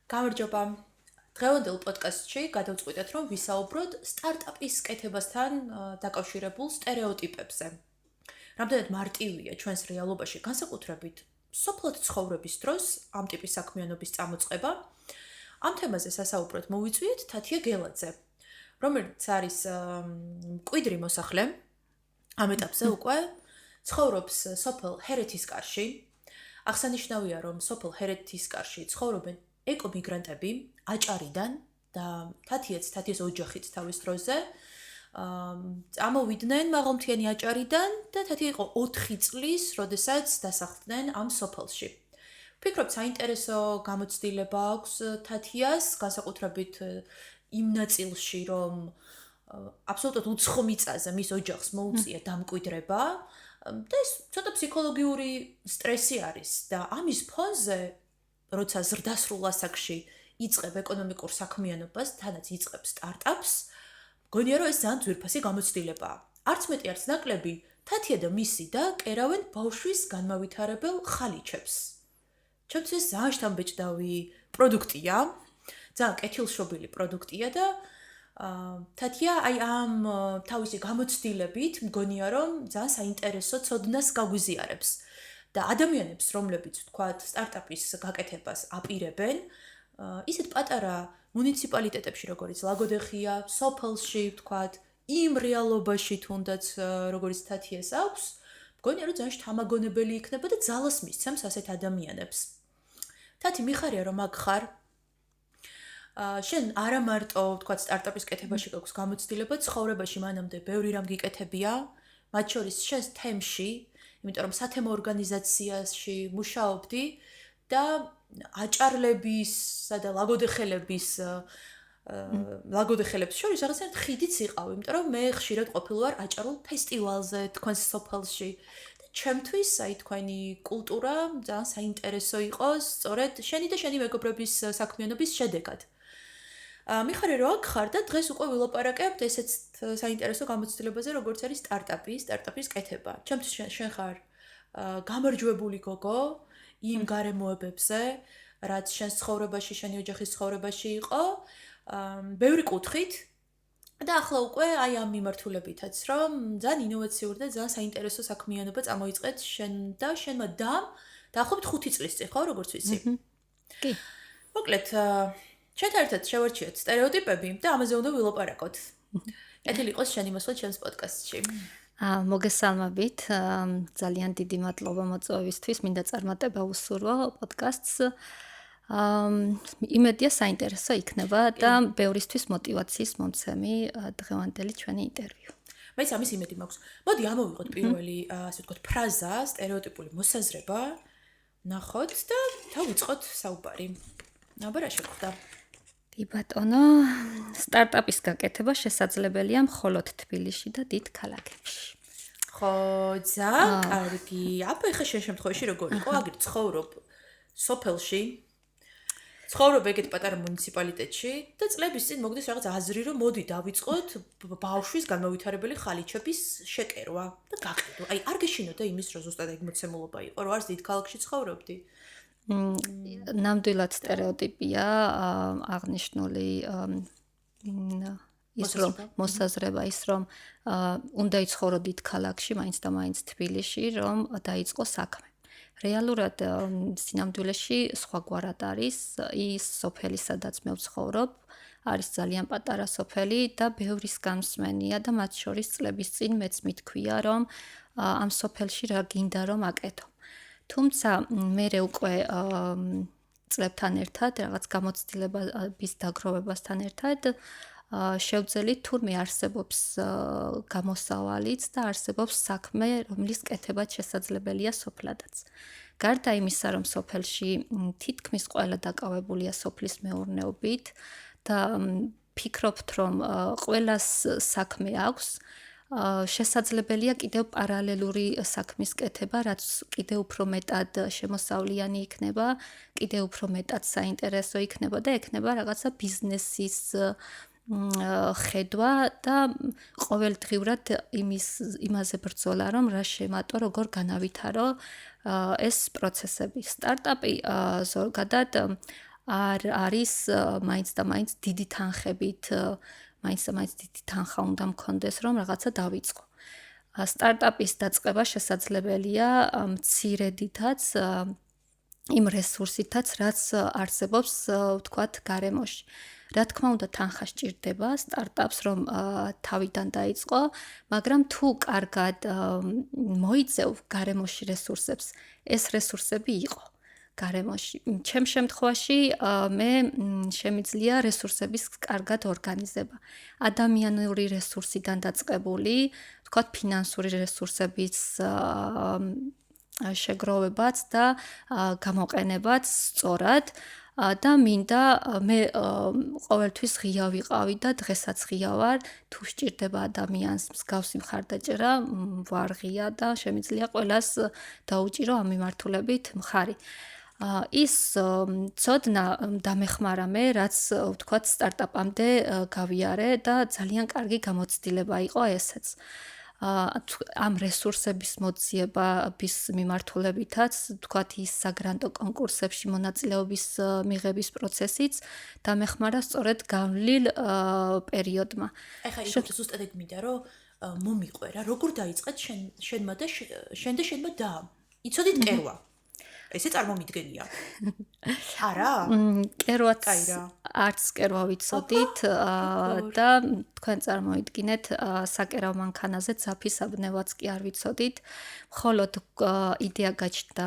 გამარჯობა. დღევანდელ პოდკასტში გადავწყვიტეთ, რომ ვისაუბროთ სტარტაპის კეთებასთან დაკავშირებულ სტერეოტიპებზე. რამდენად მარტივია ჩვენს რეალობაში განსაკუთრებით სოფლად ცხოვრების დროს ამ ტიპის საქმიანობის წამოწყება. ამ თემაზე სასაუბროდ მოვიწვიეთ თათია გელაძე, რომელიც არის მკვიდრი მოსახლე, ამ ეტაპზე უკვე ცხოვრობს სოფელ ჰერეთისკარში. აღსანიშნავია, რომ სოფელ ჰერეთისკარში ცხოვრობენ ეკომიგრანტები აჭარიდან და თათიას ოჯახით თავის დროზე წამოვიდნენ მაღალმთიანი აჭარიდან და თათია იყო 4 წლის, როდესაც დასახლდნენ ამ სოფელში. ვფიქრობ, საინტერესო გამოცდილება აქვს თათიას, განსაკუთრებით იმ ნაწილში, რომ აბსოლუტურად უცხო მიწაზე მის ოჯახს მოუწია დამკვიდრება და ეს ცოტა ფსიქოლოგიური სტრესი არის და ამის ფონზე როცა ზრდასრულ ასაკში იწყებ ეკონომიკურ საქმიანობას, თანაც იწყებ სტარტაპს, მგონია რომ ეს ძალიან ძვირფასი გამოცდილებაა. არც მეტი არც ნაკლები, თათია და მისი და კერავენ ბავშვის განმავითარებელ ხალიჩებს. ჩემთვის ძალიან შთამბეჭდავი პროდუქტია, ძალიან კეთილშობილი პროდუქტია და თათია აი ამ თავისი გამოცდილებით მგონია რომ ძალიან საინტერესო ცოდნას გაგვიზიარებს. და ადამიანებს, რომლებიც ვთქვათ, სტარტაპის გაკეთებას აპირებენ, ისეთ პატარა მუნიციპალიტეტებში, როგორც ლაგოდეხია, სოფელში, ვთქვათ, იმ რეალობაში თუნდაც როგორც თათიას აქვს, მგონია რომ ძალიან შთამაგონებელი იქნება და ძალას მისცემს ასეთ ადამიანებს. თათი, მიხარია რომ აქ ხარ. შენ არა მარტო, ვთქვათ, სტარტაპის კეთებაში გაქვს გამოცდილება, ცხოვრებაში მანამდე ბევრი რამ გიკეთებია, მათ შორის შენს თემში, იმიტომ რომ სათემო ორგანიზაციაში მუშაობდი და აჭარლებისა და ლაგოდეხელებს შორის რაღაცნაირად ხიდიც იყავ, იმიტომ რომ მე ხშირად ყოფილვარ აჭარულ ფესტივალზე თქვენს სოფელში და ჩემთვის აი თქვენი კულტურა ძალიან საინტერესო იყო, სწორედ შენი და შენი მეგობრების საქმიანობის შედეგად. მიხარია რომ აქ ხარ და დღეს უკვე ვილაპარაკებთ ესეც საინტერესო გამოცდილებაზე, როგორც არის სტარტაპის კეთება. ჩემთვის შენ ხარ გამარჯვებული გოგო იმ გარემოებებზე, რაც შენს ცხოვრებაში, შენი ოჯახის ცხოვრებაში იყო, ბევრი კუთხით და ახლა უკვე აი ამ მიმართულებითაც, რომ ძალიან ინოვაციური და ძალიან საინტერესო საქმიანობა წამოიწყეთ შენ და შენმა დამ დაახლოებით 5 წლის წინ, ხო, როგორც ვიცი. კი. მოკლედ ჩვენთან ერთად შევარჩიოთ სტერეოტიპები და ამაზე უნდა ვილაპარაკოთ. ეთილი იყოს შენი მოსვლა ჩემს პოდკასტში. მოგესალმებით, ძალიან დიდი მადლობა მოწვევისთვის, მინდა წარმატება უსურვო პოდკასტს. იმედია საინტერესო იქნება და ბევრისთვის მოტივაციის მომცემი დღევანდელი ჩვენი ინტერვიუ. მეც ამის იმედი მაქვს. მოდი ამოვიღოთ პირველი, ასე ვთქვათ, ფრაზა, სტერეოტიპული მოსაზრება, ნახოთ და დავიწყოთ საუბარი. აბა რა შეხვდა? დი ბატონო, სტარტაპის გაკეთება შესაძლებელია მხოლოდ თბილისში და დიდ ქალაქებში. ხო, ძალიან კარგი. აბა ეხლა შენ შემთხვევაში როგორ იყო? აგერ ცხოვრობ სოფელში, ცხოვრობ ეგეთ პატარა მუნიციპალიტეტში და წლების წინ მოგდეს რაღაც აზრი, რომ მოდი დავიწყოთ ბავშვის განმავითარებელი ხალიჩების შეკერვა და გაყიდო. აი, არ გეშინოდა იმის, რომ ზუსტად ეგ მოცემულობა იყო, რომ არც დიდ ქალაქში ცხოვრობდი. ნამდვილად სტერეოტიპია აღნიშნული ის რომ მოსაზრება ის რომ უნდა იცხოვრო დიდ ქალაქში, მაინც და მაინც თბილისში, რომ დაიწყო საქმე. რეალურად სინამდვილეში სხვაგვარად არის ის სოფელი, სადაც მე ვცხოვრობ, არის ძალიან პატარა სოფელი და ბევრისგან მსმენია და მათ შორის წლების წინ მეც მithქვია, რომ ამ სოფელში რა გინდა რომ აკეთო. თუმცა მე უკვე წლებთან ერთად, რაღაც გამოცდილების დაგროვებასთან ერთად შევძელით თურმე არსებობს გამოსავალიც და არსებობს საქმე, რომლის კეთებაც შესაძლებელია სოფლადაც. გარდა იმისა, რომ სოფელში თითქმის ყველა დაკავებულია სოფლის მეურნეობით და ფიქრობთ, რომ ყველას საქმე აქვს, შესაძლებელია კიდევ პარალელური საქმის კეთება, რაც კიდევ უფრო მეტად შემოსავლიანი იქნება, კიდევ უფრო მეტად საინტერესო იქნება და ექნება რაღაცა ბიზნესის ხედვა და ყოველდღიურად იმაზე ბრძოლა, რომ რა შემატო, როგორ განავითარო ეს პროცესები. სტარტაპი ზოგადად არ არის მაინც და მაინც დიდი თანხებით, მაინც და მაინც დიდი თანხა უნდა მქონდეს, რომ რაღაცა დავიწყო. სტარტაპის დაწყება შესაძლებელია მცირედითაც იმ რესურსითაც, რაც არსებობს, ვთქვათ, გარემოში. რა თქმა უნდა, თანხა სჭირდება სტარტაპს, რომ თავიდან დაიწყო, მაგრამ თუ კარგად მოიწევ გარემოში რესურსებს, ეს რესურსები იყო გარემოში. ჩემ შემთხვევაში მე შემიძლია რესურსების კარგად ორგანიზება. ადამიანური რესურსიდან დაწყებული, ვთქვათ, ფინანსური რესურსების შეგროვებაც და გამოყენებაც სწორად და მინდა მე ყოველთვის ღია ვიყავი და დღესაც ღია ვარ, თუ სჭირდება ადამიანს მსგავსი მხარდაჭერა, ვარ ღია და შემიძლია ყველას დაუჭირო ამ მიმართულებით მხარი. ის ცოდნა დამეხმარა მე, რაც ვთქვათ სტარტაპამდე გავიარე და ძალიან კარგი გამოცდილება იყო ესეც. ამ რესურსების მოძიების მიმართულებითაც, ვთქვათ, ის საგრანტო კონკურსებში მონაწილეობის მიღების პროცესიც დამეხმარა სწორედ გავლილ პერიოდმა. ეხლა იქ ზუსტად ეგ მინდა რომ მომიყვე რა, როგორ დაიწყეთ შენმა და შენ და შენმა და იცოდით კერვა? ესე წარმომიდგენია. არა? კერვაც კაი რა. არც კერვა ვიცოდით და თქვენ წარმოიდგინეთ საკერავ მანქანაზე ძაფისაბნევაც კი არ ვიცოდით. მხოლოდ იდეა გაჩნდა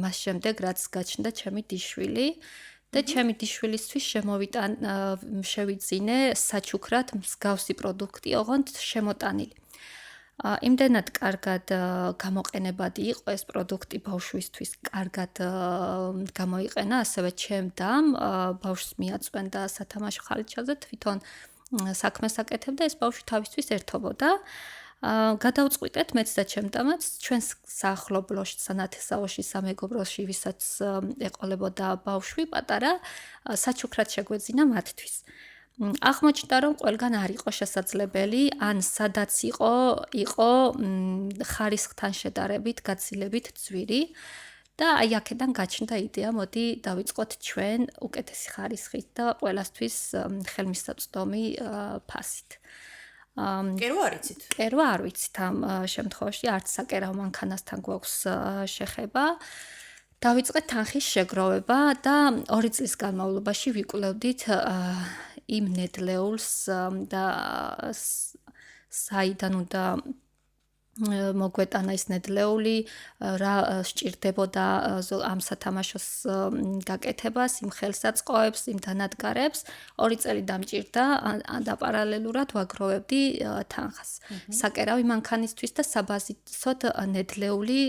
მას შემდეგ, რაც გაჩნდა ჩემი დიშვილი და ჩემი დიშვილისთვის შევიძინე საჩუქრად მსგავსი პროდუქტი, ოღონდ შემოტანილი. იმდენად კარგად გამოყენებადი იყო ეს პროდუქტი ბავშვისთვის, კარგად გამოიყენა, ასევე ჩემდამ ბავშვს მიაწვენდა სათამაშო ხალიჩაზე, თვითონ საქმეს აკეთებდა, ეს ბავშვი თავისთვის ერთობოდა. გადავწყვიტეთ მეც და ჩემდამაც ჩვენს საახლობლოში, სანათესაოში, სამეგობროში, ვისაც ეყოლებოდა ბავშვი პატარა, საჩუქრად შეგვეძინა მათთვის. აღმოჩნდა, რომ ყველგან არ იყო შესაძლებელი, ან სადაც იყო ხარისხთან შედარებით, გაცილებით ძვირი და აი აქედან გაჩნდა იდეა, მოდი დავიწყოთ ჩვენ უკეთესი ხარისხით და ყველასთვის ხელმისაწვდომი ფასით. კერვა არ იცით? კერვა არ ვიცით ამ შემთხვევაში, არც საკერავ მანქანასთან გვაქვს შეხება. დავიწყეთ თანხის შეგროვება და 2 წლის განმავლობაში ვიკვლევდით იმ ნედლეულს და საიდან უნდა მოგვეტანა ის ნედლეული, რა სჭირდებოდა ამ სათამაშოს გაკეთებას, იმ ხელსაწყოებს, იმ დანადგარებს. 2 წელი დამჭირდა და პარალელურად ვაგროვებდი თანხას. საკერავი მანქანისთვის და საბაზისოდ ნედლეული,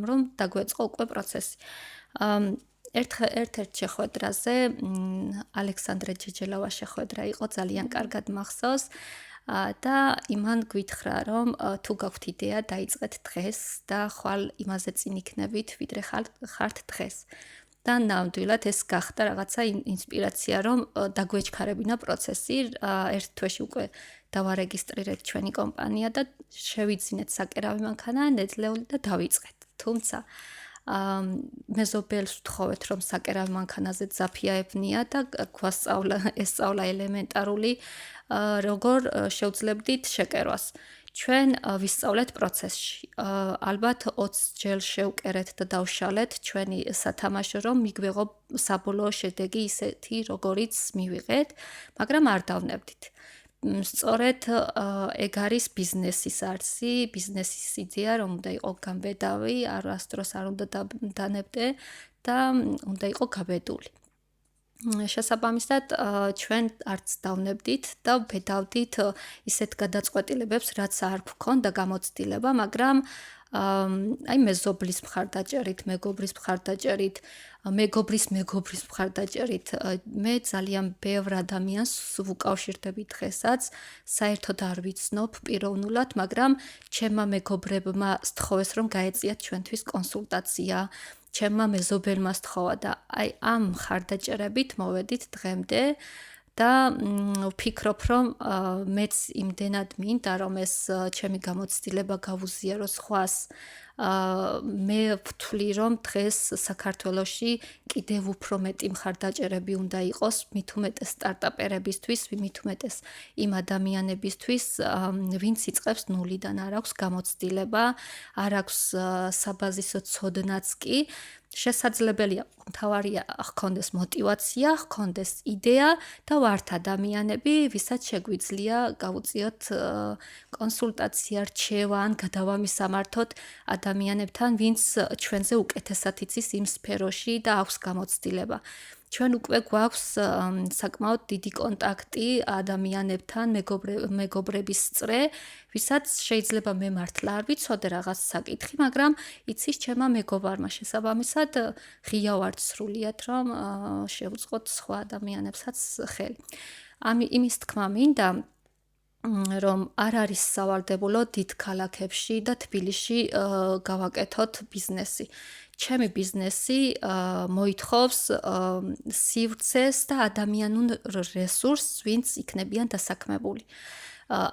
რომ დაგვეწყო უკვე პროცესი. ერთ-ერთ შეხვედრაზე ალექსანდრე ჯეჯელავა შეხვედრა იყო, ძალიან კარგად მახსოვს და იმან გვითხრა, რომ თუ გაქვთ იდეა, დაიწყეთ დღეს და ხვალ იმაზე წინ იქნებით, ვიდრე ხართ დღეს. და ნამდვილად ეს გახდა რაღაცა ინსპირაცია, რომ დაგვეჩქარებინა პროცესი, ერთ თვეში უკვე დავარეგისტრირეთ ჩვენი კომპანია და შევიძინეთ საკერავი მანქანა, ნედლეული და დავიწყეთ. თუმცა მეზობელს ვთხოვეთ, რომ საკერავი მანქანაზე ძაფიაებნია და ესწავლა ელემენტარული, როგორ შევძლებდით შეკერვას. ჩვენ ვისწავლეთ პროცესში. ალბათ 20 ჯერ შევკერეთ და დავშალეთ ჩვენი სათამაშო, რომ მიგვეღო საბოლოო შედეგი ისეთი, როგორიც მივიღეთ, მაგრამ არ დავნებდით. სწორედ ეგ არის ბიზნესის არსი, ბიზნესის იდეა, რომ უნდა იყოს გამბედავი, არასდროს არ უნდა დანებდე და უნდა იყოს გაბედული. შესაბამისად, ჩვენ არც დავნებდით და ვბედავდით ისეთ გადაწყვეტილებებს, რაც არ გვქონდა გამოცდილება, მაგრამ აი მეზობლის მხარდაჭერით, მეგობრის მხარდაჭერით, მეგობრის მხარდაჭერით მე ძალიან ბევრ ადამიანს ვუკავშირდები დღესაც, საერთოდ არ ვიცნობ პიროვნულად, მაგრამ ჩემმა მეგობრებმა სთხოვეს, რომ გაეწიათ ჩვენთვის კონსულტაცია, ჩემმა მეზობელმა სთხოვა და აი ამ მხარდაჭერებით მოვედით დღემდე და ვფიქრობ, რომ მეც იმდენად მინდა, რომ ეს ჩემი გამოცდილება გავუზიარო სხვას, მე ვთვლი რომ დღეს საქართველოში კიდევ უფრო მეტი მხარდაჭერები უნდა იყოს მით უმეტეს სტარტაპერებისთვის, მით უმეტეს იმ ადამიანებისთვის, ვინც იწყებს ნულიდან, არ აქვს გამოცდილება, არ აქვს საბაზისო ცოდნაც კი. შესაძლებელია, მთავარია ჰქონდეს мотиваცია, ჰქონდეს იდეა და ვართ ადამიანები, ვისაც შეგვიძლია გავუწიოთ კონსულტაცია, რჩევა ან გადავამისამართოთ ადამიანებთან, ვინც ჩვენზე უკეთესად იცის იმ სფეროში და აქვს გამოცდილება. ჩვენ უკვე გვაქვს საკმაოდ დიდი კონტაქტი ადამიანებთან, მეგობრების წრე, ვისაც შეიძლება მე მართლა არ ვიცოდე რაღაც საკითხი, მაგრამ იცის ჩემმა მეგობარმა, შესაბამისად ღია ვართ სრულიად, რომ შევუწყოთ სხვა ადამიანებსაც ხელი. იმის თქმა მინდა რომ არ არის სავალდებულო დიდ ქალაქებში და თბილისში გავაკეთოთ ბიზნესი. ჩემი ბიზნესი მოითხოვს სივრცეს და ადამიანურ რესურსს, ვინც იქნებიან დასაქმებული.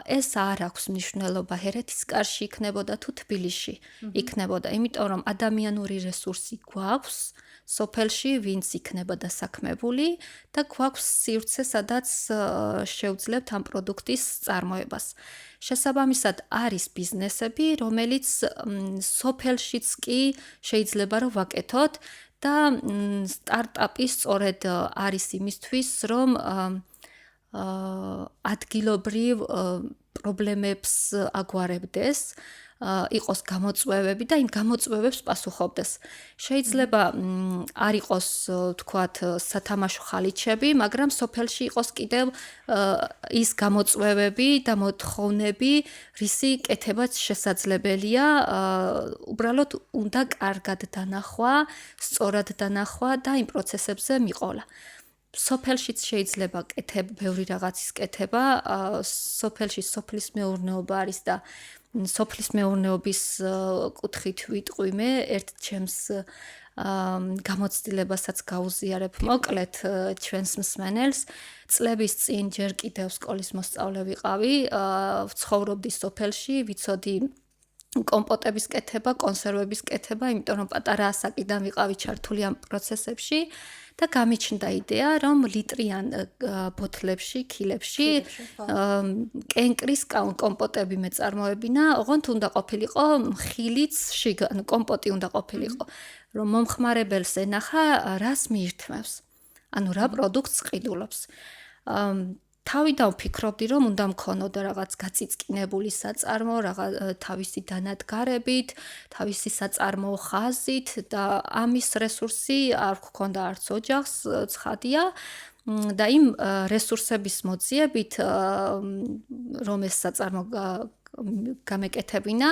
ეს არ აქვს მნიშვნელობა ჰერეთის კარში იქნებოდა თუ თბილისში იქნებოდა, იმიტომ რომ ადამიანური რესურსი გვაქვს სოფელში, ვინც იქნება დასაქმებული და გვაქვს სივრცე, სადაც შევძლებთ ამ პროდუქტის წარმოებას. შესაბამისად არის ბიზნესები, რომელიც სოფელშიც კი შეიძლება რომ ვაკეთოთ და სტარტაპი სწორედ არის იმისთვის, რომ ადგილობრივ პრობლემებს აგვარებდეს, იყოს გამოწვევები და იმ გამოწვევებს პასუხობდეს. შეიძლება არ იყოს, თქვათ, სათამაშო ხალიჩები, მაგრამ სოფელში იყოს კიდევ ის გამოწვევები და მოთხოვნები, რისი კეთებაც შესაძლებელია, უბრალოდ უნდა კარგად დანახვა, სწორად დანახვა და იმ პროცესებზე მიყოლა. სოფელშიც შეიძლება ბევრი რაღაცის კეთება, სოფელში სოფლის მეურნეობა არის და სოფლის მეურნეობის კუთხით ვიტყვი მე ერთ ჩემს გამოცდილებასაც გავუზიარებ მოკლედ ჩვენს მსმენელს. წლების წინ ჯერ კიდევ სკოლის მოსწავლე ვიყავი, ვცხოვრობდი სოფელში, ვიცოდი კომპოტების კეთება, კონსერვების კეთება, იმიტომ რომ პატარა ასაკიდან ვიყავი ჩართული ამ პროცესებში და გამიჩნდა იდეა, რომ ლიტრიან ბოთლებში, კილებში კენკრის კომპოტები მეწარმოებინა, ოღონდ უნდა ყოფილიყო ხილიც, კომპოტი უნდა ყოფილიყო, რომ მომხმარებელს ენახა, რას მიირთმევს, ანუ რა პროდუქტს ყიდულობს. თავიდან ვფიქრობდი, რომ უნდა მქონოდა რაღაც გაწიწკინებული საწარმო, თავისი დანადგარებით, თავისი საწარმო ხაზით და ამის რესურსი არ გქონდა არც ოჯახს, ცხადია და იმ რესურსების მოძიებით, რომ ეს საწარმო გამეკეთებინა,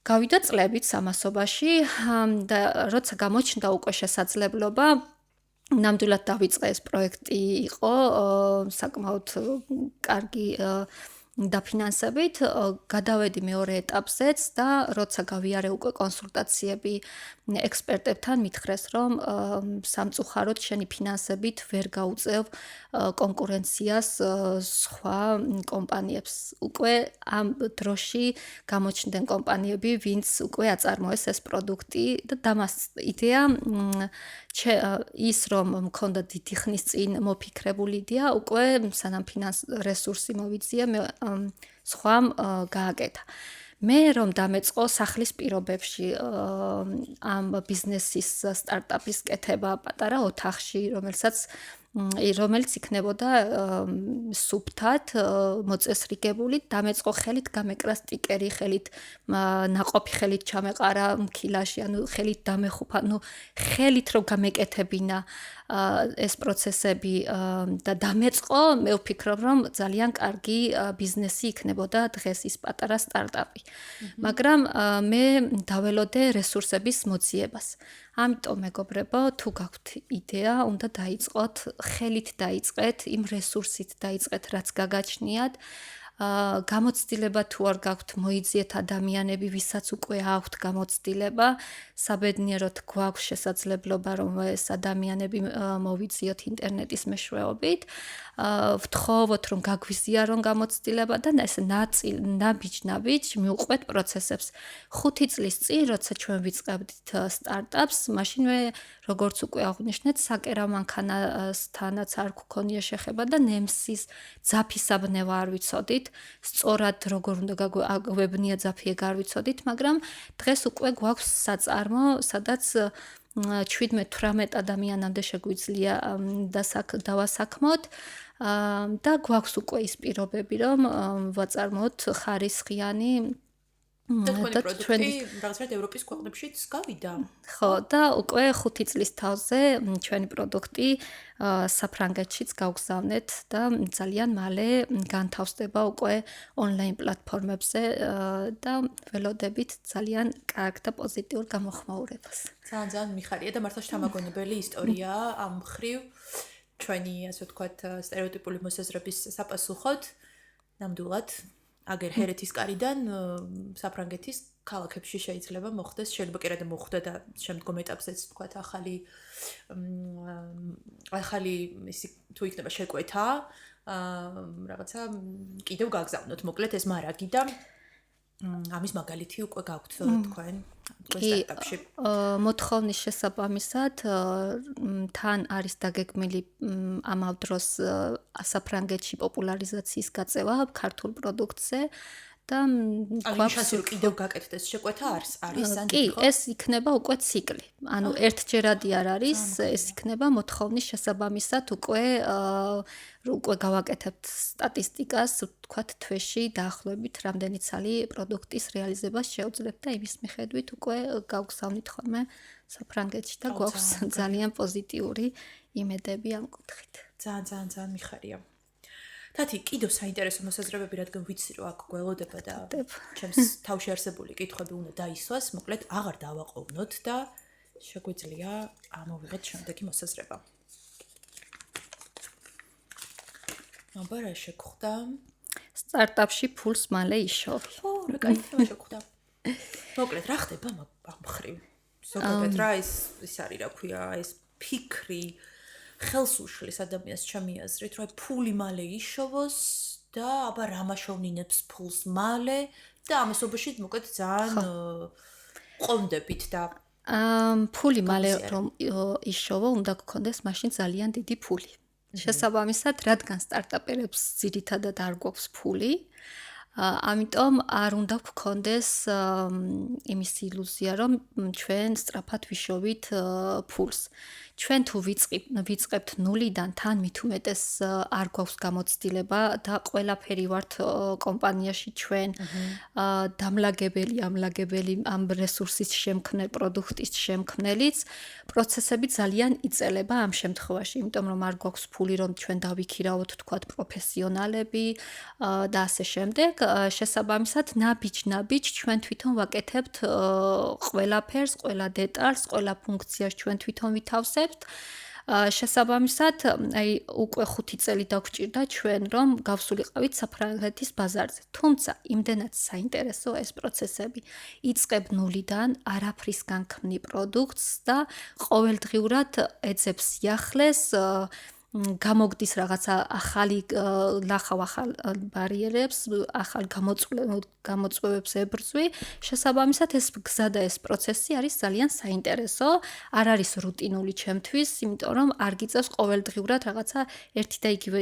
გავიდა წლებით სამასობაში და როცა გამოჩნდა უკვე შესაძლებლობა, ნამდვილად დავიწყე ეს პროექტი იყო საკმაოდ კარგი დაფინანსებით, გადავედი მეორე ეტაპზეც და როცა გავიარე უკვე კონსულტაციები ექსპერტებთან, მითხრეს, რომ სამწუხაროდ შენი ფინანსებით ვერ გაუწევ კონკურენციას სხვა კომპანიებს. უკვე ამ დროში გამოჩნდნენ კომპანიები, ვინც უკვე აწარმოეს ეს პროდუქტი და დამას იდეა ის რომ მქონდა დიდი ხნის წინ მოფიქრებული იდეა, უკვე სანამ რესურსი მოვიძია, სხვამ გააკეთა. მე რომ დამეწყო სახლის პირობებში ამ ბიზნესის სტარტაპის კეთება პატარა ოთახში, რომელიც იქნებოდა სუფთად მოწესრიგებული, დამეწყო ხელით გამეკრა სტიკერი, ხელით ნაყოფი ხელით ჩამეყარა მქილაში, ანუ ხელით დამეხუფა, ხელით რომ გამეკეთებინა ეს პროცესები და დამეწყო, მე ვფიქრობ, რომ ძალიან კარგი ბიზნესი იქნებოდა დღეს ის პატარა სტარტაპი. მაგრამ მე დაველოდე რესურსების მოძიებას. ამიტომ მეგობრებო, თუ გაქვთ იდეა, უნდა დაიწყოთ, ხელით დაიწყეთ, იმ რესურსით დაიწყეთ, რაც გაგაჩნიათ. გამოცდილება თუ არ გაქვთ, მოიძიეთ ადამიანები, ვისაც უკვე აქვთ გამოცდილება, საბედნიეროდ გვაქვს შესაძლებლობა, რომ ეს ადამიანები მოვიძიოთ ინტერნეტის მეშვეობით. ვთხოვოთ, რომ გაგვიზიარონ გამოცდილება და ეს ნაბიჯ მიუყვეთ პროცესებს. 5 წლის წინ, როცა ჩვენ ვიწყებდით სტარტაპს, მაშინვე როგორც უკვე აღვნიშნეთ, საკერავ მანქანასთანაც არ გქონია შეხება და ნემსის ძაფისაბნევა არ ვიცოდით. სწორად როგორ უნდა გაგვებნია ძაფი ეგ არ ვიცოდით, მაგრამ დღეს უკვე გვაქვს საწარმო, სადაც 17-18 ადამიანამდე შეგვიძლია დავასაქმოთ და გვაქვს უკვე ის პირობები, რომ ვაწარმოოთ ხარისხიანი და თქვენი პროდუქტი რაღაცნაირად ევროპის ქვეყნებშიც გავიდა. ხო, და უკვე 5 წლის თავზე ჩვენი პროდუქტი საფრანგეთშიც გავგზავნეთ და ძალიან მალე განთავსდება უკვე ონლაინ პლატფორმებზე და ველოდებით ძალიან კარგ და პოზიტიურ გამოხმაურებას. ძალიან მიხარია და მართლა შთამაგონებელი ისტორიაა ამ მხრივ ჩვენი ასე ვთქვათ სტერეოტიპული მოსაზრების საპასუხოდ. ნამდვილად აგერ ჰერეთის კარიდან საფრანგეთის ქალაქებში შეიძლება მოხდეს, შეიძლება კი არა და მოხდა და შემდგომ ეტაპზეც ვთქვათ ახალი ისი თუ იქნება შეკვეთა რაღაცა კიდევ გაგზავნოთ მოკლედ ეს მარაგი და ამის მაგალითი უკვე გაქვთ თქვენ სტარტაპში. მოთხოვნის შესაბამისად თან არის დაგეგმილი ამავ დროს საფრანგეთში პოპულარიზაციის გაწევა ქართულ პროდუქტზე და გვაქვს კიდევ გაკეთდეს შეკვეთა არის ან კი ეს იქნება უკვე ციკლი. ანუ ერთჯერადი არ არის, ეს იქნება მოთხოვნის შესაბამისად უკვე გავაკეთებთ სტატისტიკას, ვთქვათ თვეში დაახლოებით რამდენი ცალი პროდუქტის რეალიზებას შეუძლებთ და იმის მიხედვით უკვე გავგზავნით ხოლმე საფრანგეთში და გვაქვს ძალიან პოზიტიური იმედები ამ კუთხით. ძალიან მიხარია. თათი, კიდევ საინტერესო მოსაზრებები, რადგან ვიცი, რომ აქ გველოდება და ჩემს თავში არსებული კითხვები უნდა დაისვას, მოკლედ აღარ დავაყოვნოთ და შეგვიძლია ამოვიღოთ შემდეგი მოსაზრება. აბა რა შეგხვდა? სტარტაპში ფულს მალე იშოვი. ო, რა კაი თემა შეგხვდა. მოკლედ რა ხდება ამ მხრივ? ზოგადად რა ის არის, რა ქვია, ეს ფიქრი ხელს უშლის ადამიანს ჩემი აზრით, რომ ფული მალე იშოვოს და აბა რა მაშოვნინებს ფულს მალე და ამასობაში მოკლედ ძალიან ყონდებით და ფული მალე რომ იშოვო, უნდა გქონდეს მაშინ ძალიან დიდი ფული. შესაბამისად, რადგან სტარტაპერებს ძირითადად არ გვაქვს ფული, ამიტომ არ უნდა გქონდეს იმის ილუზია, რომ ჩვენ სწრაფად ვიშოვით ფულს. ჩვენ თუ ვიწყებთ ნულიდან, თან მით უმეტეს არ გვაქვს გამოცდილება და ყველაფერი ვართ კომპანიაში ჩვენ დამლაგებელი ამ რესურსის შემქმნელ პროდუქტის შემქმნელიც, პროცესები ძალიან იწელება ამ შემთხვევაში, იმიტომ რომ არ გვაქვს ფული, რომ ჩვენ დავიქირავოთ თქვათ პროფესიონალები და ასე შემდეგ. შესაბამისად, ნაბიჯ ჩვენ თვითონ ვაკეთებთ ყველაფერს, ყველა დეტალს, ყველა ფუნქციას ჩვენ თვითონ ვითავსებთ. შესაბამისად, აი უკვე 5 წელი დაგვჭირდა ჩვენ რომ გავსულიყავით საფრანგეთის ბაზარზე. თუმცა, იმდენად საინტერესოა ეს პროცესები. იწყებ ნულიდან, არაფრისგან ქმნი პროდუქტს და ყოველდღიურად ეძებს სიახლეს, გამოგდის რაღაცა ახალი ახალ ბარიერებს, ახალ გამოწვევებს ებრძვი. შესაბამისად, ეს გზა და ეს პროცესი არის ძალიან საინტერესო. არ არის რუტინული ჩემთვის, იმიტომ რომ არ გიწევს ყოველდღიურად რაღაცა ერთი და იგივე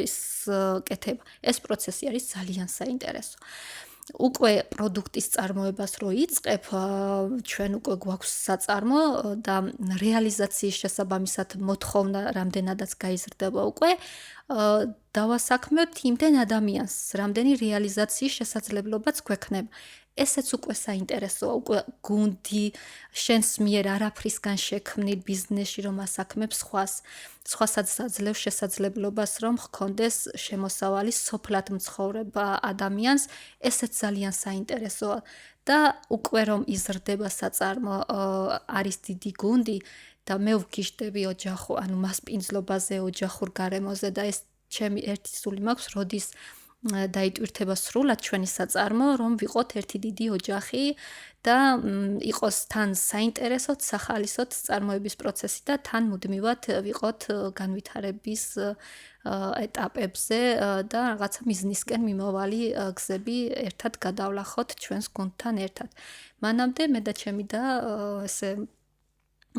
კეთება. ეს პროცესი არის ძალიან საინტერესო. უკვე პროდუქტის წარმოებას რო იწყებ, ჩვენ უკვე გვაქვს საწარმო და რეალიზაციის შესაბამისად მოთხოვნა რამდენადაც გაიზრდება უკვე, დავასაქმებთ იმდენ ადამიანს, რამდენი რეალიზაციის შესაძლებლობაც გვექნება. ესეც უკვე საინტერესოა, უკვე გუნდი შენს მიერ არაფრისგან შექმნილ ბიზნესში რომ ასაქმებს სხვასაც აძლევს შესაძლებლობას რომ ჰქონდეს შემოსავალი სოფლად მცხოვრებ ადამიანს, ესეც ძალიან საინტერესოა და უკვე რომ იზრდება საწარმო, არის დიდი გუნდი და მე ვგიშდები ოჯახურ, ანუ მასპინძლობაზე, ოჯახურ გარემოზე და ეს ჩემი ერთი სული მაქვს, როდის დაიტვირთება სრულად ჩვენი საწარმო, რომ ვიყოთ ერთი დიდი ოჯახი და იყოს თან საინტერესოდ, სახალისოდ წარმოების პროცესი და თან მუდმივად ვიყოთ განვითარების ეტაპებზე და რაღაცა მიზნისკენ მიმავალი გზები ერთად გადავლახოთ ჩვენს გუნდთან ერთად. მანამდე მე და ჩემი და ესე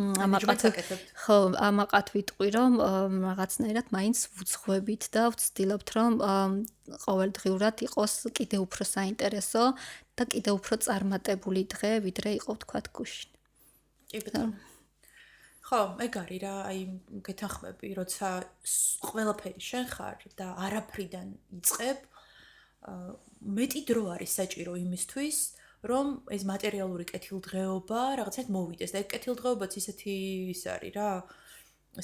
ამაყად ვიტყვი, რომ რაღაცნაირად მაინც ვუძღვებით და ვცდილობთ, რომ ყოველდღიურად იყოს კიდევ უფრო საინტერესო და კიდევ უფრო წარმატებული დღე, ვიდრე იყო თქვათ გუშინ. კი ბატონო. ხო, ეგ არის რა, აი გეთანხმები, როცა ყველაფერი შენ ხარ და არაფრიდან იწყებ, მეტი დრო არის საჭირო იმისთვის, რომ ეს მატერიალური კეთილდღეობა რაღაცად მოვიდეს და ეს კეთილდღეობაც ისეთი ის არის რა.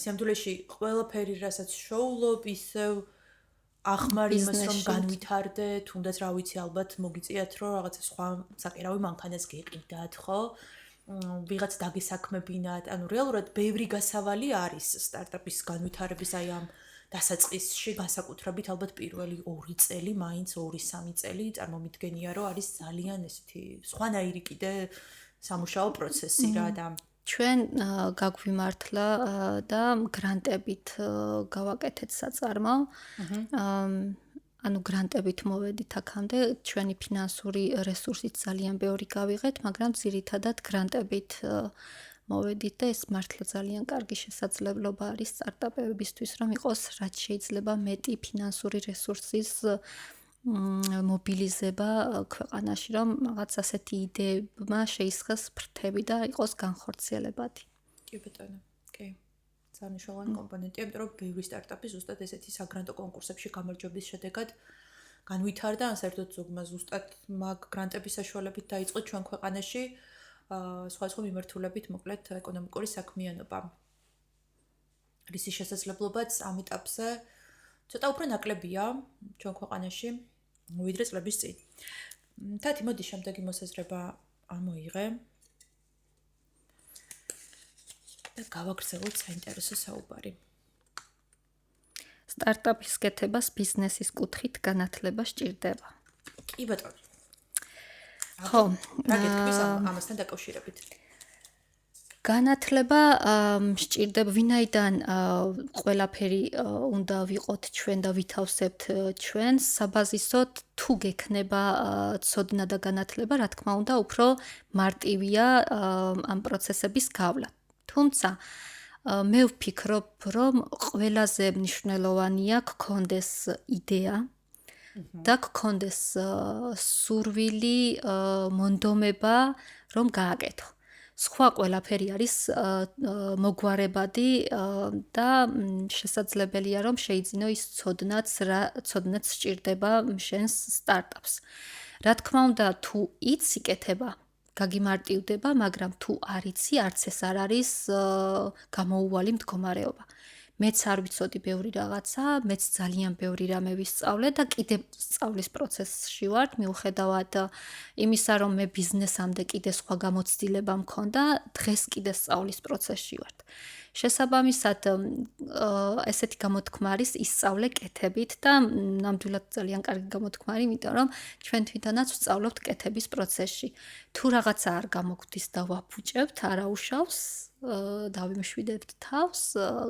სიამდვილეში ყველაფერი რასაც შოულობ, ისევ ახმარ იმას რომ განვითარდე, თუნდაც რა ვიცი, ალბათ მოგიწიათ რომ რაღაცა სხვა საკერავი მანქანას გეყიდათ, ხო? ვიღაც დაგესაქმებინათ, ანუ რეალურად ბევრი გასავალი არის სტარტაპის განვითარების აი ამ დასაწყისში, განსაკუთრებით ალბათ პირველი 2 წელი, მაინც 2-3 წელი წარმომიდგენია, რომ არის ძალიან ესეთი სხვანაირი კიდე სამუშაო პროცესი რა და ჩვენ გაგვიმართლა და გრანტებით გავაკეთეთ საწარმო. ანუ გრანტებით მოვედით აქამდე, ჩვენი ფინანსური რესურსით ძალიან ბევრი გავიღეთ, მაგრამ ძირითადად გრანტებით მოვედით და ეს მართლა ძალიან კარგი შესაძლებლობა არის სტარტაპებისთვის, რომ იყოს რაც შეიძლება მეტი ფინანსური რესურსის მობილიზება ქვეყანაში, რომ რაღაც ასეთი იდეებმა შეისხეს ფრთები და იყოს განხორციელებადი. კი ბატონო, კი. ძალიან მნიშვნელოვანი კომპონენტია, იმიტომ რომ ბევრი სტარტაპი ზუსტად ესეთი საგრანტო კონკურსებში გამარჯვების შედეგად განვითარდა, ან საერთოდ ზოგმა ზუსტად მაგ გრანტების საშუალებით დაიწყო ჩვენ ქვეყანაში სხვადასხვა მიმართულებით მოკლედ ეკონომიკური საქმიანობა. რისი შესაძლებლობაც ამ ეტაპზე ცოტა უფრო ნაკლებია ჩვენ ქვეყანაში, ვიდრე წლების წინ. თათი, მოდი შემდეგი მოსაზრება ამოიღე და გავაგრძელოთ საინტერესო საუბარი. სტარტაპის კეთებას ბიზნესის კუთხით განათლება სჭირდება. კი ბატონო. ხო, რა გეტყვის ამასთან დაკავშირებით? განათლება სჭირდება, ვინაიდან ყველაფერი უნდა ვიყოთ ჩვენ და ვითავსებთ ჩვენს საბაზისოდ, თუ გექნება ცოდნა და განათლება, რა თქმა უნდა, უფრო მარტივია ამ პროცესების გავლა. თუმცა მე ვფიქრობ, რომ ყველაზე მნიშვნელოვანია გქონდეს იდეა და გქონდეს სურვილი, მონდომება, რომ გააკეთო. სხვა ყველაფერი არის მოგვარებადი და შესაძლებელია, რომ შეიძინო ის ცოდნაც სჭირდება შენს სტარტაპს. რა თქმა უნდა, თუ იცი კეთება, გაგიმარტივდება, მაგრამ თუ არ იცი, არც ეს არ არის გამოუვალი მდგომარეობა. მეც არ ვიცოდი ბევრი რაღაცა, მეც ძალიან ბევრი რამე ვისწავლე და კიდევ სწავლის პროცესში ვარ, მიუხედავად იმისა, რომ მე ბიზნესამდე კიდე სხვა გამოცდილება მქონდა, დღეს კიდე სწავლის პროცესში ვარ. შესაბამისად, ესეთი გამოთქმა არის ისწავლე კეთებით და ნამდვილად ძალიან კარგი გამოთქმა არის, იმიტომ რომ ჩვენ თვითონაც ვსწავლობთ კეთების პროცესში. თუ რაღაცა არ გამოგვდის და ვაფუჭებთ, არაუშავს, დავიმშვიდებთ თავს,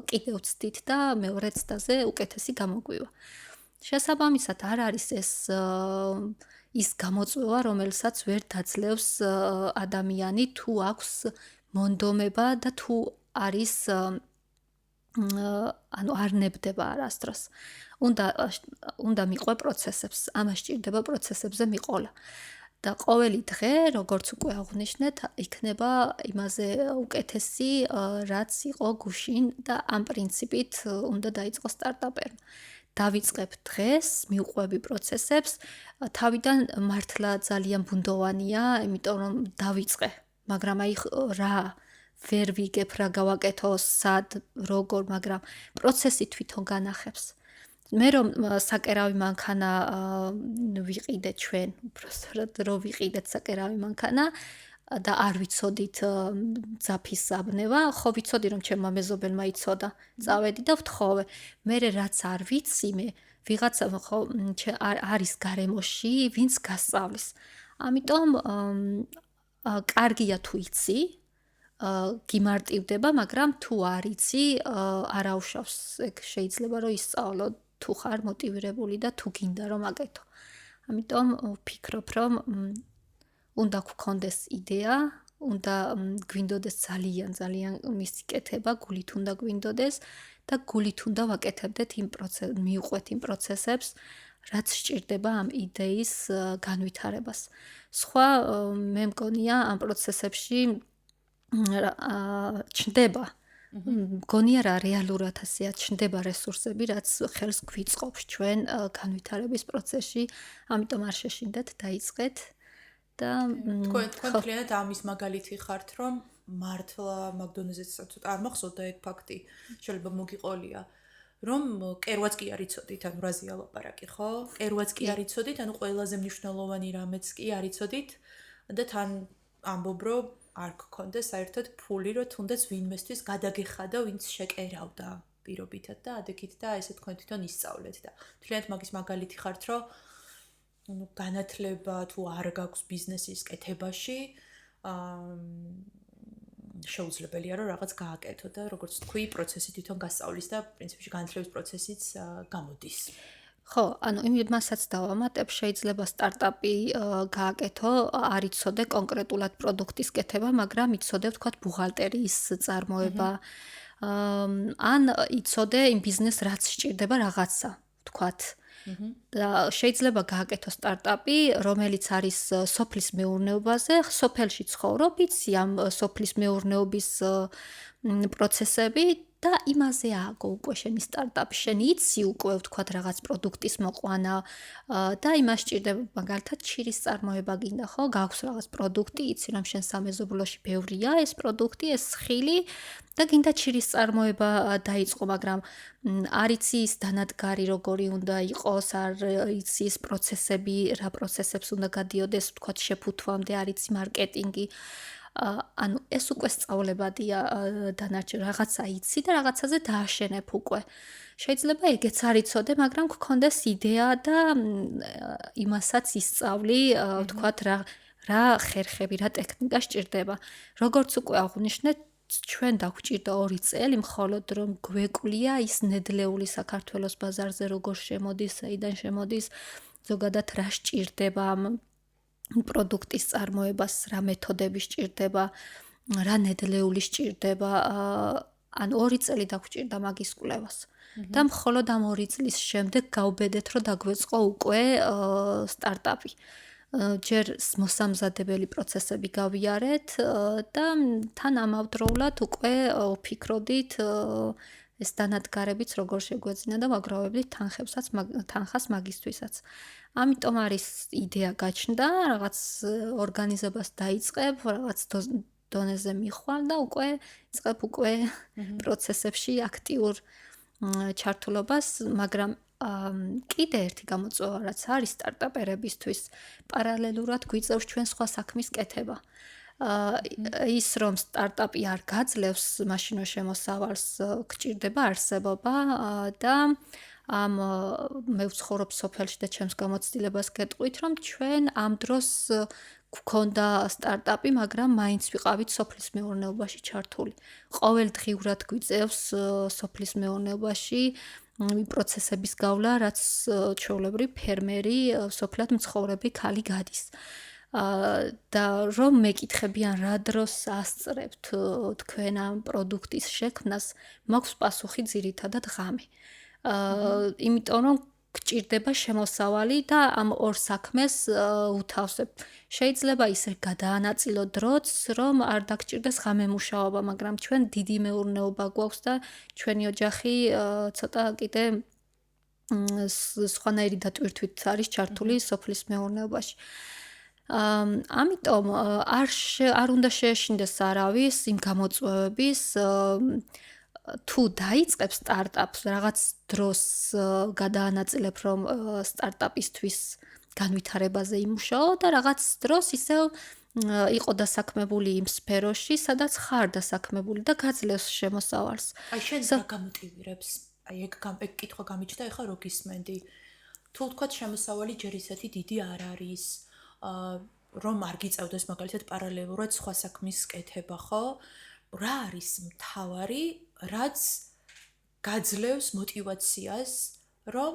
კიდევ ვცდით და მეორე ცდაზე უკეთესი გამოგვივა. შესაბამისად, არ არის ეს ის გამოწვევა, რომელსაც ვერ დაძლევს ადამიანი, თუ აქვს მონდომება და თუ არის ანუ არ ნებდება არასდროს. უნდა მიყვე პროცესებს, ამას სჭირდება პროცესებზე მიყოლა. და ყოველი დღე, როგორც უკვე აღვნიშნეთ, იქნება იმაზე უკეთესი, რაც იყო გუშინ და ამ პრინციპით უნდა დაიწყოს სტარტაპერმა. დავიწყებ დღეს, მივყვები პროცესებს, თავიდან მართლა ძალიან ბუნდოვანია, იმიტომ რომ დავიწყე, მაგრამ აი რა ვერ ვიგებ, რა გავაკეთო, სად, როგორ, მაგრამ პროცესი თვითონ განახებს. მე რომ საკერავი მანქანა ვიყიდე ჩვენ, უბრალოდ რომ ვიყიდეთ საკერავი მანქანა და არ ვიცოდით ძაფის საბნევა, ხო ვიცოდი რომ ჩემმა მეზობელმა იცოდა. წავედი და ვთხოვე. მე რაც არ ვიცი, მე ვიღაცა ხო არის გარემოში, ვინც გასწავლის. ამიტომ კარგია თუ იცი, გიმარტივდება, მაგრამ თუ არ იცი, არ აუშავს. ეგ შეიძლება რომ ისწავლო თუ ხარ მოტივირებული და თუ გინდა რომ აკეთო. ამიტომ ვფიქრობ, რომ უნდა გქონდეს იდეა, უნდა გვინდოდეს ძალიან მისი კეთება, გულით უნდა გვინდოდეს და გულით უნდა ვაკეთებდეთ მივყვეთ იმ პროცესებს, რაც სჭირდება ამ იდეის განვითარებას. სხვა მე მგონია ამ პროცესებში ჩნდება მგონია რა რეალურად ასეა ჩნდება რესურსები, რაც ხელს გვიწყობს ჩვენ განვითარების პროცესში, ამიტომ არ შეშინდეთ, დაიწყეთ და თქვენ მთლიანად ამის მაგალითი ხართ, რომ მართლა მაგდონეზესაც ცოტა არ მახსოვდა ეგ ფაქტი, შეიძლება მოგიყოლია, რომ კერვაც კი არ იცოდით, ანუ რაზეა ლაპარაკი, ხო? კერვაც კი არ იცოდით, ანუ ყველაზე მნიშვნელოვანი რამეც კი არ იცოდით და თან ამბობ, რომ არ გქონდა საერთოდ ფული, რომ თუნდაც ვინმესთვის გადაგეხადა, ვინც შეკერავდა პირობითად და ადექით და ესე თქვენ თვითონ ისწავლეთ და თლიანად მაგის მაგალითი ხართ, რომ განათლება თუ არ გაქვს ბიზნესის კეთებაში, შეუძლებელია რომ რაღაც გააკეთო და როგორც თქვი, პროცესი თვითონ გასწავლის და პრინციპში განათლების პროცესიც გამოდის. ხო, ანუ იმასაც დავამატებ, შეიძლება სტარტაპი გააკეთო, არ იცოდე კონკრეტულად პროდუქტის კეთება, მაგრამ იცოდე ვთქვათ ბუღალტერიის წარმოება. ან იცოდე იმ ბიზნესს რაც სჭირდება რაღაცა, ვთქვათ. და შეიძლება გააკეთო სტარტაპი, რომელიც არის სოფლის მეურნეობაზე, სოფელში ცხოვრობ, იცი ამ სოფლის მეურნეობის პროცესები და იმაზე ააგო უკვე შენი სტარტაპი, შენ იცი უკვე ვთქვათ რაღაც პროდუქტის მოყვანა და იმას სჭირდება მაგალითად ჩირის წარმოება გინდა ხო, გაქვს რაღაც პროდუქტი, იცი რომ შენ სამეზობლოში ბევრია ეს პროდუქტი, ეს ხილი და გინდა ჩირის წარმოება დაიწყო, მაგრამ არ იცი ის დანადგარი როგორი უნდა იყოს, არ იცი ის პროცესები, რა პროცესებს უნდა გადიოდეს, ვთქვათ შეფუთვამდე, არ იცი მარკეტინგი. ანუ ეს უკვე სწავლებადია დანარჩენ რაღაცა იცი და რაღაცაზე დააშენებ უკვე. შეიძლება ეგეც არ იცოდე, მაგრამ გქონდეს იდეა და იმასაც ისწავლი, ვთქვათ რა ხერხები, რა ტექნიკა სჭირდება. როგორც უკვე აღვნიშნეთ, ჩვენ დაგვჭირდა 2 წელი მხოლოდ რომ გვეკვлия ის ნედლეული საქართველოს ბაზარზე როგორ შემოდის, საიდან შემოდის, ზოგადად რა სჭირდება ამ პროდუქტის წარმოებას, რა მეთოდები სჭირდება, რა ნედლეული სჭირდება, ან 2 წელი დაგვჭირდა მაგის კვლევას. და მხოლოდ ამ 2 წლის შემდეგ გავბედეთ, რომ დაგვეწყო უკვე სტარტაპი. ჯერ მოსამზადებელი პროცესები გავიარეთ და თან ამავდროულად უკვე ვფიქრობდით ეს დანადგარებიც როგორ შეგვეძინა და ვაგროვებდით თანხას მაგისთვისაც. ამიტომ არის იდეა გაჩნდა, რაღაც ორგანიზებას დაიწყებ, რაღაც დონეზე მიხვალ და უკვე იწყებ პროცესებში აქტიურ ჩართულობას, მაგრამ კიდე ერთი გამოწვევა რაც არის სტარტაპერებისთვის, პარალელურად გვიწევს ჩვენ სხვა საქმის კეთება. ის რომ სტარტაპი არ გაძლევს მაშინ შემოსავალს, გჭირდება არსებობა და ამ მე ვცხოვრობ სოფელში და ჩემს გამოცდილებას გეტყვით, რომ ჩვენ ამ დროს გვქონდა სტარტაპი, მაგრამ მაინც ვიყავით სოფლის მეურნეობაში ჩართული. ყოველდღიურად გვიწევს სოფლის მეურნეობაში პროცესების გავლა, რაც ჩვეულებრივ ფერმერი, სოფლად მცხოვრები ქალი გადის. და რომ მეკითხებიან რა დროს ასწრებთ თქვენ ამ პროდუქტის შექმნას, მაქვს პასუხი ძირითადად ღამე. იმიტომ რომ გჭირდება შემოსავალი და ამ ორ საქმეს უთავსებ. შეიძლება ისე გადაანაწილო დროც, რომ არ დაგჭირდეს ღამე მუშაობა, მაგრამ ჩვენ დიდი მეურნეობა გვაქვს და ჩვენი ოჯახი ცოტა კიდე სხვანაირი დატვირთვით არის ჩართული სოფლის მეურნეობაში. ამიტომ არ უნდა შეეშინდეს არავის იმ გამოწვევების თუ დაიწყებ სტარტაპს, რაღაც დროს გადაანაწილებ, რომ სტარტაპისთვის განვითარებაზე იმუშაო და რაღაც დროს ისევ იყო დასაქმებული იმ სფეროში, სადაც ხარ დასაქმებული და გაძლევს შემოსავალს. აი შენ რა გამოტივირებს? აი ეგ კითხვა გამიჩნდა ეხლა რო გისმენდი. თუ თქვათ შემოსავალი ჯერ ისეთი დიდი არ არის, რომ არ გიწევდეს მაგალითად პარალელურად სხვა საქმის კეთება, ხო? რა არის მთავარი, რაც გაძლევს мотивაციას, რომ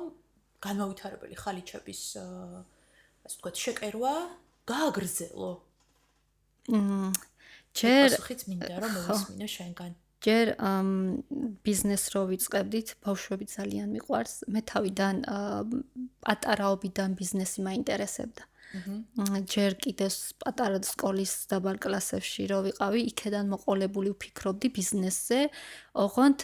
განმავითარებელი ხალიჩების ასე ვთქვათ, შეკერვა გააგრძელო. ჯერ პასუხიც მინდა რომ მოვისმინო შენგან. ჯერ ბიზნეს რო ვიწყებდით, ბავშვები ძალიან მიყვარს. მე თავიდან პატარაობიდან ბიზნესი მაინტერესებდა. ჯერ კიდევ პატარა სკოლის დაბალ კლასებში რო ვიყავი, იქედან მოყოლებული ვფიქრობდი ბიზნესზე, ოღონდ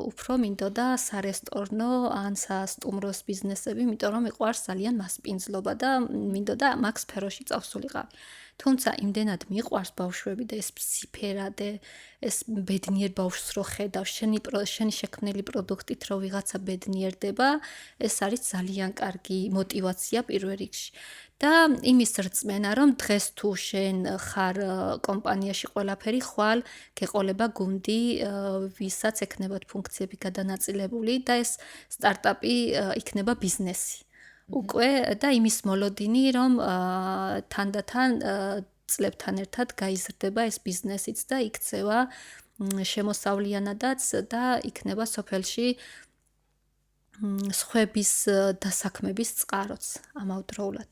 უფრო მინდოდა სარესტორნო ან სასტუმროს ბიზნესები, იმიტომ რომ მიყვარს ძალიან მასპინძლობა და მინდოდა მაგ სფეროში წავსულიყავი. თუმცა იმდენად მიყვარს ბავშვები და ეს ფსიფერადე, ეს ბედნიერ ბავშვს რო ხედავ, შენი შექმნილი პროდუქტით რო ვიღაცა ბედნიერდება, ეს არის ძალიან კარგი мотивация პირველ რიგში. და იმის რწმენა, რომ დღეს თუ შენ ხარ კომპანიაში ყველაფერი ხვალ გეყოლება გუნდი, ვისაც ექნებათ ფუნქციები გადანაწილებული და ეს სტარტაპი იქნება ბიზნესი. უკვე და იმის მოლოდინი, რომ თანდათან წლებთან ერთად გაიზრდება ეს ბიზნესიც და იქცევა შემოსავლიანადაც და იქნება სოფელში სხვების დასაქმების წყაროც ამავდროულად.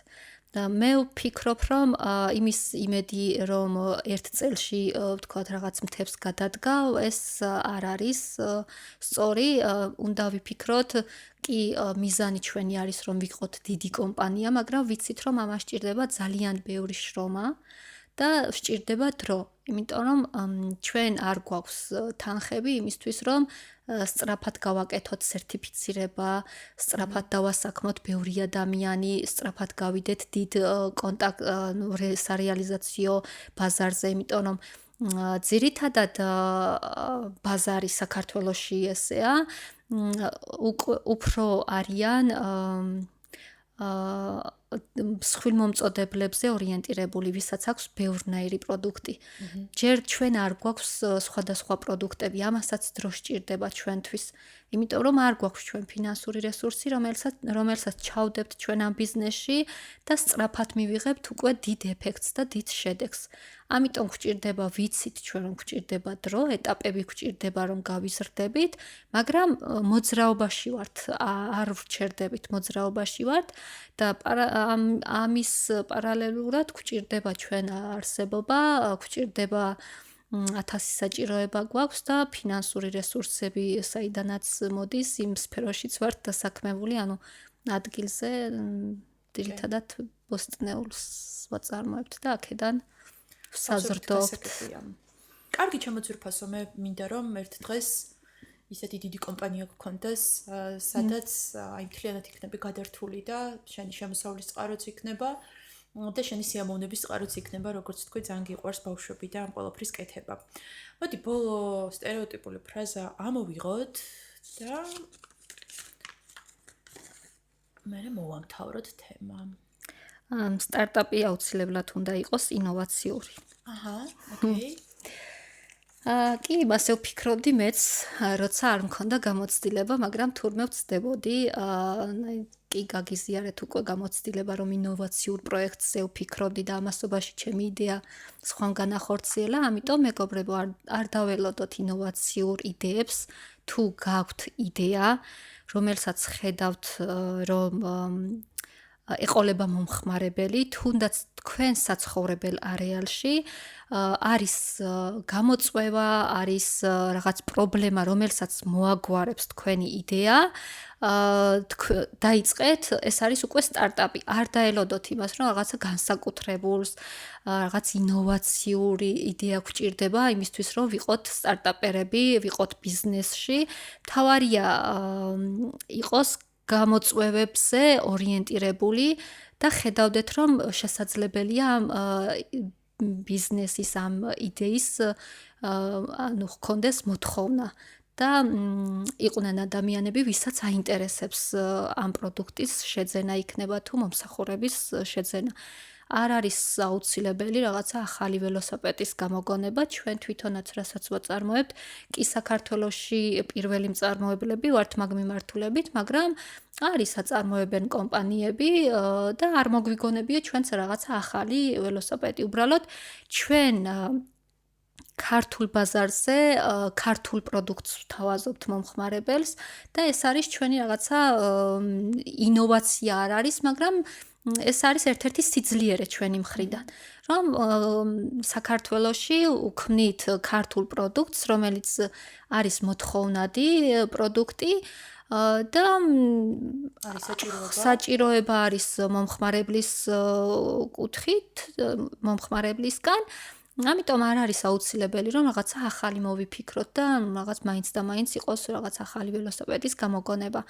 და მე ვფიქრობ, რომ იმის იმედი, რომ ერთ წელში ვთქვათ რაღაც მთებს გადადგავ, ეს არ არის სწორი, უნდა ვიფიქროთ, კი მიზანი ჩვენი არის, რომ ვიყოთ დიდი კომპანია, მაგრამ ვიცით, რომ ამას სჭირდება ძალიან ბევრი შრომა და სჭირდება დრო. იმიტომ რომ ჩვენ არ გვაქვს თანხები იმისთვის, რომ სწრაფად გავაკეთოთ სერტიფიცირება, სწრაფად დავასაქმოთ ბევრი ადამიანი, სწრაფად გავიდეთ დიდ სარეალიზაციო ბაზარზე, იმიტომ რომ ძირითადად ბაზარი საქართველოში ესეა, უფრო არიან მსხვილმომწოდებლებზე ორიენტირებული, ვისაც აქვს ბევრნაირი პროდუქტი. ჯერ ჩვენ არ გვაქვს სხვადასხვა პროდუქტები, ამასაც დრო სჭირდება ჩვენთვის. იმიტომ რომ არ გვაქვს ჩვენ ფინანსური რესურსი, რომელსაც ჩავდებთ ჩვენ ამ ბიზნესში და სწრაფად მივიღებთ უკვე დიდ ეფექტს და დიდ შედეგს. ამიტომ გვჭირდება ვიცით ჩვენ რომ გვჭირდება დრო, ეტაპები გვჭირდება რომ გავიზრდებით, მაგრამ მოძრაობაში ვართ, არ ვრჩერდებით, მოძრაობაში ვართ და ამის პარალელურად გვჭირდება ჩვენ არსებობა, გვჭირდება 1000 საჭიროება გვაქვს და ფინანსური რესურსები საიდანაც მოდის, იმ სფეროშიც ვართ დასაქმებული, ანუ ადგილზე ძირითადად ბოსტნეულს ვაწარმოებთ და აქედან საზრდოობთ. კარგი ჩემოძვირფასო, მე მინდა რომ ერთ დღეს ისეთი დიდი კომპანია გქონდეს, სადაც აი მთლიანად იქნები გადართული და შენი შემოსავლის წყაროც იქნება და შენი სიამოვნების წყაროც იქნება, როგორც თქვი, ძალიან გიყვარს ბავშვები და ამ ყველაფრის კეთება. მოდი ბოლო სტერეოტიპული ფრაზა ამოვიღოთ და მე მოვამთავროთ თემა. სტარტაპი აუცილებლად უნდა იყოს ინოვაციური. აჰა, ოკეი. კი, მასე ვფიქრობდი მეც, როცა არ მქონდა გამოცდილება, მაგრამ თურმე ვწდებოდი, კი გაგიზიარეთ უკვე გამოცდილება, რომ ინოვაციურ პროექტზე ვფიქრობდი და ამასობაში ჩემი იდეა სხვამ განახორციელა, ამიტომ მეგობრებო, არ დაველოდოთ ინოვაციურ იდეებს, თუ გაქვთ იდეა, რომელსაც ხედავთ, რომ ეყოლება მომხმარებელი, თუნდაც თქვენ საცხოვრებელ არეალში არის გამოწვევა, არის რაღაც პრობლემა, რომელსაც მოაგვარებს თქვენი იდეა, დაიწყეთ, ეს არის უკვე სტარტაპი. არ დაელოდოთ იმას, რომ რაღაცა განსაკუთრებულს, რაღაც ინოვაციური იდეა გვჭირდება იმისთვის, რომ ვიყოთ სტარტაპერები, ვიყოთ ბიზნესში. მთავარია იყოს გამოწვევებზე ორიენტირებული და ხედავდეთ, რომ შესაძლებელია ამ ბიზნესის ამ იდეის ანუ ჰქონდეს მოთხოვნა და იყვნენ ადამიანები, ვისაც აინტერესებს ამ პროდუქტის შეძენა იქნება თუ მომსახურების შეძენა. არ არის აუცილებელი რაღაცა ახალი ველოსიპედის გამოგონება, ჩვენ თვითონაც რასაც ვაწარმოებთ, კი საქართველოში პირველი მწარმოებლები ვართ მაგ მიმართულებით, მაგრამ არის აწარმოებენ კომპანიები და არ მოგვიგონებია ჩვენც რაღაცა ახალი ველოსიპედი. უბრალოდ ჩვენ ქართულ ბაზარზე ქართულ პროდუქტს ვთავაზობთ მომხმარებელს და ეს არის ჩვენი რაღაცა ინოვაცია არ არის, მაგრამ ეს არის ერთ-ერთი სიძლიერე ჩვენი მხრიდან, რომ საქართველოში უქმნით ქართულ პროდუქტს, რომელიც არის მოთხოვნადი პროდუქტი და არის საჭიროება. საჭიროება არის მომხმარებლის კუთხით, მომხმარებლისგან. ამიტომ არ არის აუცილებელი, რომ რაღაცა ახალი მოვიფიქროთ და რაღაც მაინც და მაინც იყოს რაღაც ახალი ველოსიპედის გამოგონება.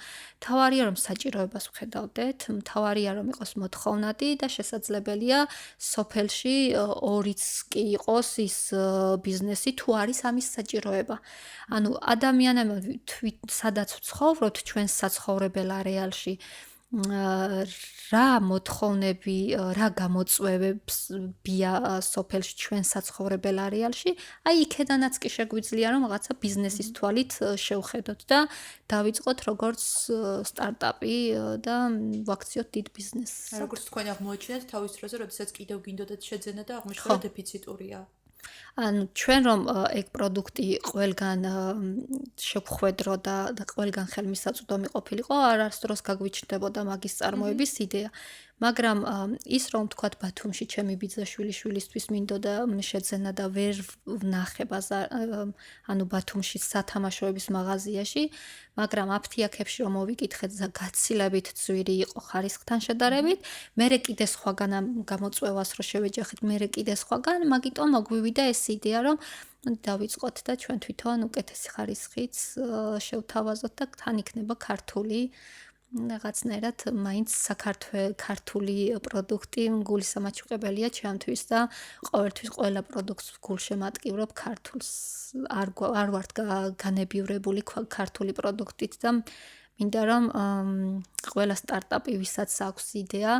თავარია რომ საჭიროებას ვხედავდეთ, თავარია რომ იყოს მოთხოვნადი და შესაძლებელია სოფელში ორიც კი იყოს ის ბიზნესი თუ არის ამის საჭიროება. ანუ ადამიანები სადაც ვცხოვრობთ ჩვენ საცხოვრებელ არეალში რა მოთხოვნები, რა გამოწვევებს ბია სოფელში ჩვენ საცხოვრებელ არეალში, აი იქედანაც კი შეგვიძლია რომ რაღაცა ბიზნესის თვალით შევხედოთ და დავიწყოთ როგორც სტარტაპი და ვაქციოთ დიდ ბიზნესს. როგორც თქვენ აღმოაჩინეთ თავის დროზე, როდესაც კიდევ გინდოდათ შეძენა და აღმოჩნდა დეფიციტურია. ანუ ჩვენ რომ ეგ პროდუქტი ყველგან შევხვედრო და ყველგან ხელმისაწვდომი ყოფილიყო, არასდროს გაგვიჩნდებოდა მაგის წარმოების იდეა. მაგრამ ის რომ თქვათ ბათუმში ჩემი ბიძაშვილიშვილისთვის მინდოდა შეძენა და ვერ ვნახე ანუ ბათუმში სათამაშოების მაღაზიაში, მაგრამ აფთიაქებში რომ მოვიკითხეთ და გაცილებით ძვირი იყო ხარისხთან შედარებით, მერე კიდე სხვაგან ამ გამოწვევას რო შევეჯახეთ, მერე კიდე სხვაგან, მაგიტომ მოგვივიდა ეს იდეა, რომ დავიწყოთ და ჩვენ თვითონ უკეთესი ხარისხიც შევთავაზოთ და თან იქნება ქართული რაღაცნაირად მაინც ქართული პროდუქტი გულისამაჩუყებელია ჩემთვის და ყოველთვის ყველა პროდუქტს გულშემატკივრობ ქართულს. არ ვართ განებივრებული ქართული პროდუქტით და მინდა რომ ყველა სტარტაპი ვისაც აქვს იდეა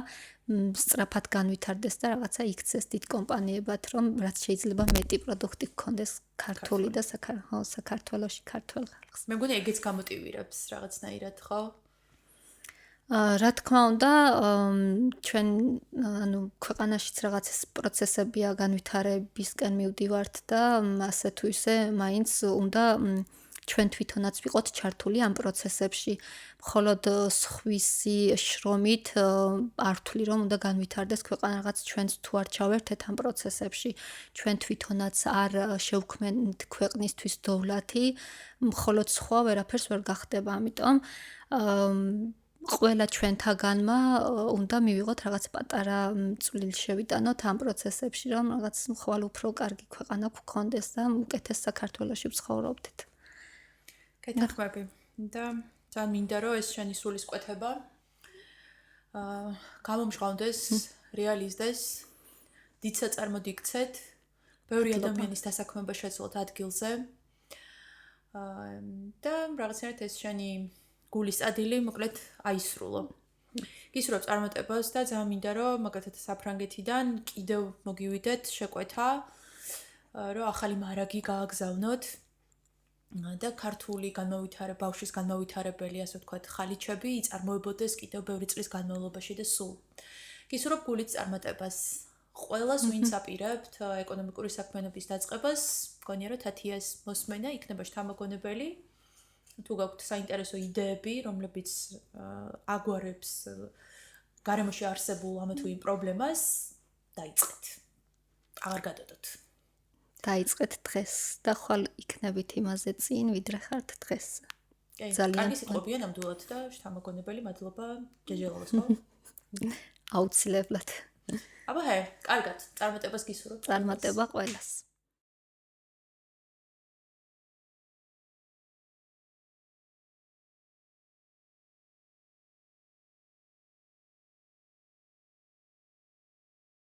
სწრაფად განვითარდეს და რაღაცა იქცეს დიდ კომპანიებად, რომ რაც შეიძლება მეტი პროდუქტი გქონდეს ქართული და საქართველოში ქართულ ხალხს. მე მგონი ეგეც გამოტივირებს რაღაცნაირად, ხო? რა თქმა უნდა, ჩვენ ანუ ქვეყანაშიც რაღაც პროცესებია განვითარებისკენ მივდივართ და ასე თუ ისე მაინც უნდა ჩვენ თვითონაც ვიყოთ ჩართული ამ პროცესებში. მხოლოდ სხვისი შრომით არ ვთვლი რომ უნდა განვითარდეს ქვეყანა, რაღაც ჩვენც თუ არ ჩავერთეთ ამ პროცესებში, ჩვენ თვითონაც არ შევქმნით ქვეყნისთვის დოვლათი, მხოლოდ სხვა ვერაფერს ვერ გახდება, ამიტომ ყველა ჩვენთაგანმა უნდა მივიღოთ რაღაც პატარა წვლილი შევიტანოთ ამ პროცესებში, რომ რაღაც ხვალ უფრო კარგი ქვეყანა გვქონდეს და უკეთეს საქართველოში ვცხოვრობდეთ. გეთანხმები. და ძალიან მინდა რომ ეს შენი სულისკვეთება გამომჟღავნდეს, რეალიზდეს, დიდ საწარმოდ იქცეთ, ბევრი ადამიანის დასაქმება შეძლოთ ადგილზე. და რაღაცნაირად ეს შენი გულის ადილი მოკლედ აისრულო. გისურვებ წარმატებას და ძალიან მინდა რომ მაგალითად საფრანგეთიდან კიდევ მოგივიდეთ შეკვეთა, რომ ახალი მარაგი გააგზავნოთ და ქართული ბავშვის განმავითარებელი, ასე ვთქვათ, ხალიჩები იწარმოებოდეს კიდევ ბევრი წლის განმავლობაში და სულ. გისურვებ გულით წარმატებას. ყველას ვინც აპირებთ ეკონომიკური საქმიანობის დაწყებას, მგონია რომ თათიას მოსმენა იქნება შთამოგონებელი. თუ გაქვთ საინტერესო იდეები, რომლებიც აგვარებს გარემოში არსებულ ამ თუ იმ პრობლემას, დაიწყეთ. აღარ გადოდოთ. დაიწყეთ დღეს და ხვალ იქნებით იმაზე წინ, ვიდრე ხართ დღეს. ძალიან კარგი სიტყვებია ნამდვილად და შთამოგონებელი, მადლობა ჯეჯელოვას, ხო? აუცილებლად. აბა კარგად, წარმატებას გისურვებ. წარმატება ყველას.